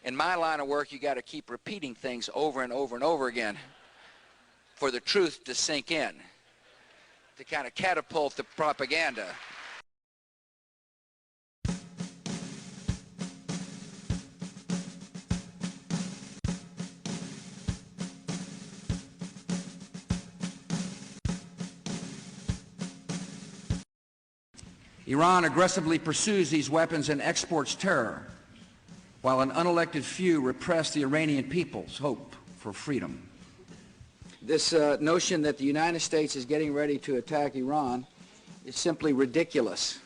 In my line of work, you got to keep repeating things over and over and over again for the truth to sink in, to kind of catapult the propaganda. Iran aggressively pursues these weapons and exports terror, while an unelected few repress the Iranian people's hope for freedom. This notion that the United States is getting ready to attack Iran is simply ridiculous.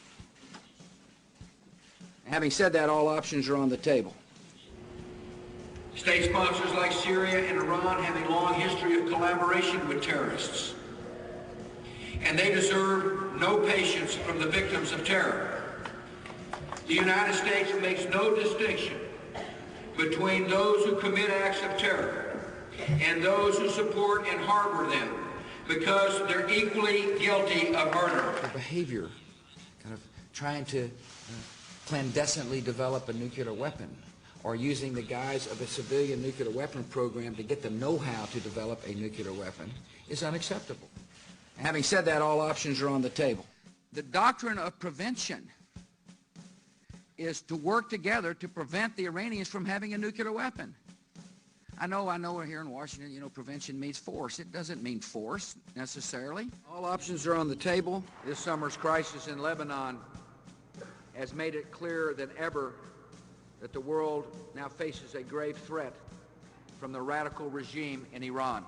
Having said that, all options are on the table. State sponsors like Syria and Iran have a long history of collaboration with terrorists, and they deserve no patience from the victims of terror. The United States makes no distinction between those who commit acts of terror and those who support and harbor them, because they're equally guilty of murder. The behavior, kind of trying to clandestinely develop a nuclear weapon, or using the guise of a civilian nuclear weapon program to get the know-how to develop a nuclear weapon, is unacceptable. Having said that, all options are on the table. The doctrine of prevention is to work together to prevent the Iranians from having a nuclear weapon. I know we're here in Washington, you know, prevention means force. It doesn't mean force, necessarily. All options are on the table. This summer's crisis in Lebanon has made it clearer than ever that the world now faces a grave threat from the radical regime in Iran.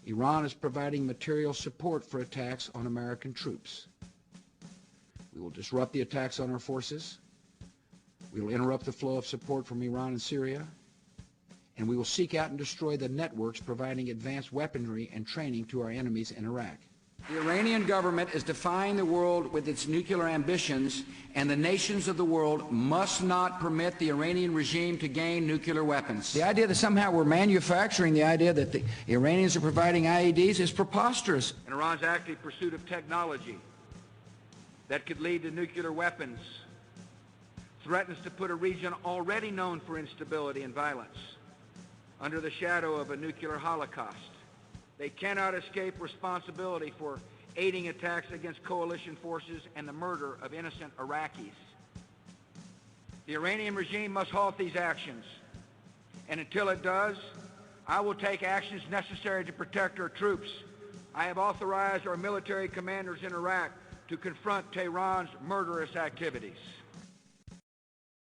Iran is providing material support for attacks on American troops. We will disrupt the attacks on our forces. We will interrupt the flow of support from Iran and Syria. And we will seek out and destroy the networks providing advanced weaponry and training to our enemies in Iraq. The Iranian government is defying the world with its nuclear ambitions, and the nations of the world must not permit the Iranian regime to gain nuclear weapons. The idea that somehow we're manufacturing the idea that the Iranians are providing IEDs is preposterous. And Iran's active pursuit of technology that could lead to nuclear weapons threatens to put a region already known for instability and violence under the shadow of a nuclear holocaust. They cannot escape responsibility for aiding attacks against coalition forces and the murder of innocent Iraqis. The Iranian regime must halt these actions, and until it does, I will take actions necessary to protect our troops. I have authorized our military commanders in Iraq to confront Tehran's murderous activities.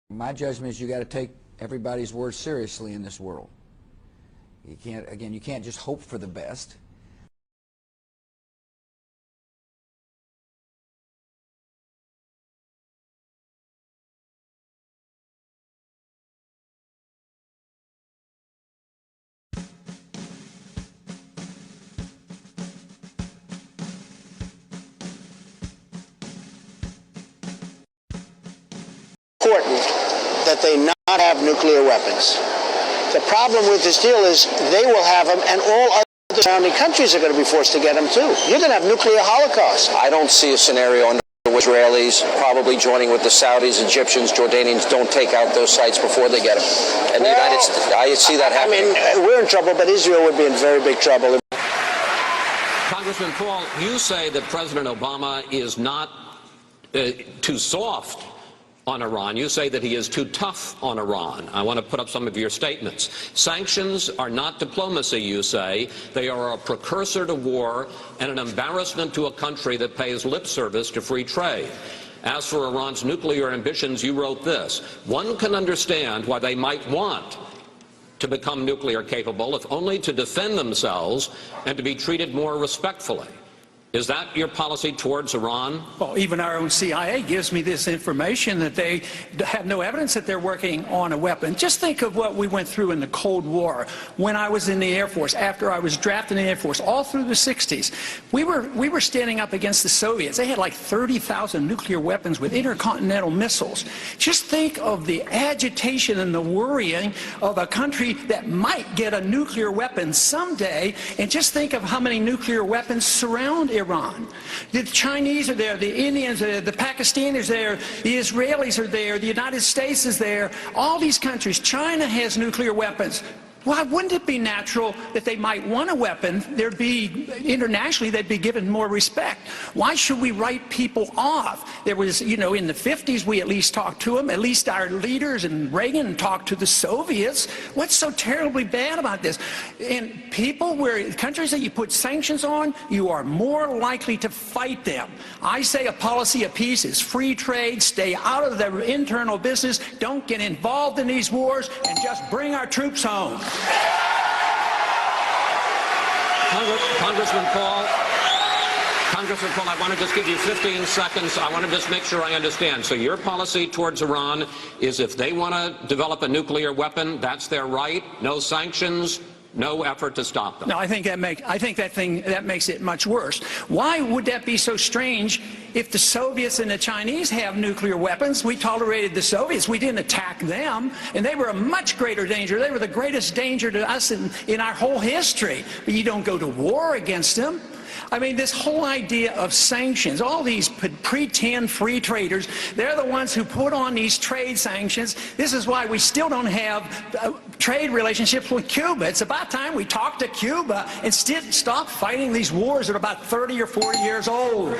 My judgment is you got to take everybody's word seriously in this world. You can't just hope for the best. Important that they not have nuclear weapons. The problem with this deal is they will have them, and all other surrounding countries are going to be forced to get them too. You're going to have nuclear holocaust. I don't see a scenario under which Israelis probably joining with the Saudis, Egyptians, Jordanians don't take out those sites before they get them. And the United States, I see that happening. I mean, we're in trouble, but Israel would be in very big trouble. Congressman Paul, you say that President Obama is not too soft on Iran. You say that he is too tough on Iran. I want to put up some of your statements. Sanctions are not diplomacy, you say. They are a precursor to war and an embarrassment to a country that pays lip service to free trade. As for Iran's nuclear ambitions, you wrote this: one can understand why they might want to become nuclear capable, if only to defend themselves and to be treated more respectfully. Is that your policy towards Iran? Well, even our own CIA gives me this information that they have no evidence that they're working on a weapon. Just think of what we went through in the Cold War, when I was in the Air Force, after I was drafted in the Air Force, all through the 60s. We were standing up against the Soviets. They had like 30,000 nuclear weapons with intercontinental missiles. Just think of the agitation and the worrying of a country that might get a nuclear weapon someday, and just think of how many nuclear weapons surround Iran. The Chinese are there, the Indians are there, the Pakistanis are there, the Israelis are there, the United States is there. All these countries. China has nuclear weapons. Why wouldn't it be natural that they might want a weapon? There'd be, internationally, they'd be given more respect. Why should we write people off? There was, in the 50s, we at least talked to them. At least our leaders and Reagan talked to the Soviets. What's so terribly bad about this? And countries that you put sanctions on, you are more likely to fight them. I say a policy of peace is free trade, stay out of their internal business, don't get involved in these wars, and just bring our troops home. Congressman Paul, I want to just give you 15 seconds. I want to just make sure I understand. So your policy towards Iran is if they want to develop a nuclear weapon, that's their right, no sanctions, no effort to stop them. No, I think that makes it much worse. Why would that be so strange if the Soviets and the Chinese have nuclear weapons? We tolerated the Soviets. We didn't attack them, and they were a much greater danger. They were the greatest danger to us in our whole history. But you don't go to war against them. I mean, this whole idea of sanctions, all these pretend free traders, they're the ones who put on these trade sanctions. This is why we still don't have trade relationships with Cuba. It's about time we talk to Cuba and stop fighting these wars that are about 30 or 40 years old.